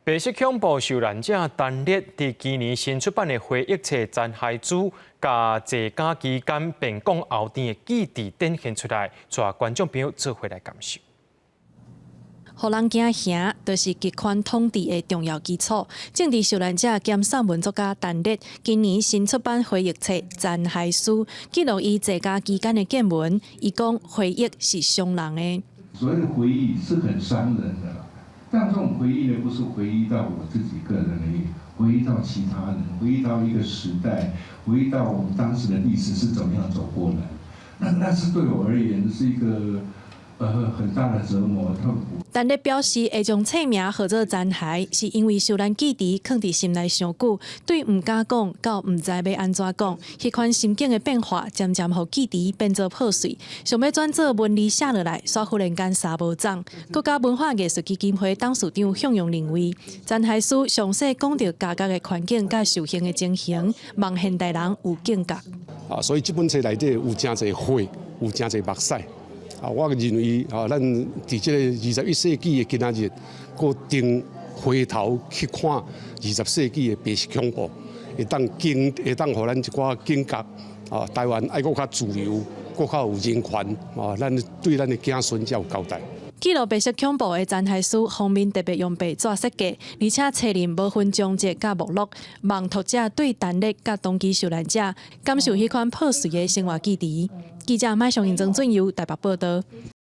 白色恐怖受难者陈列伫今年新出版的回忆册《残骸主》，甲坐监期间变讲后殿的记忆展现出来，带观众朋友做回来感受。互人惊吓，就是极权统治的重要基础。政治受难者兼散文作家陈列今年新出版回忆册《残骸书》，记录伊坐监期间的见闻。伊讲回忆是伤人的。所谓的回忆是很伤人的。 但这种回忆呢，不是回忆到我自己个人而已，回忆到其他人，回忆到一个时代，回忆到我们当时的历史是怎么样走过来。那是对我而言是一个很大的折磨痛苦。陈列表示，会将册名号做残骸，是因为受难记忆藏伫心内上久，对唔敢讲，到唔知要安怎讲，迄款心境的变化，渐渐互记忆变做破碎。想要转做文字写落来，煞忽然间三无踪。国家文化艺术基金会董事长向阳认为，残骸书详细讲到家家的环境甲受刑的情形，望现代人有警觉。所以这本册内底有真侪血，有真侪目屎。 我认为咱伫这个21世纪的今仔日，搁定回头去看20世纪的白色恐怖，会当互咱一寡警觉。台湾爱搁较自由，搁较有人权。咱对咱的子孙才有交代。记录白色恐怖的残骸书封面特别用白纸设计，而且册内无分章节甲目录，望读者对陈列甲当期受难者感受迄款破碎的生活记忆。记者麦尚英、曾俊佑台北报道。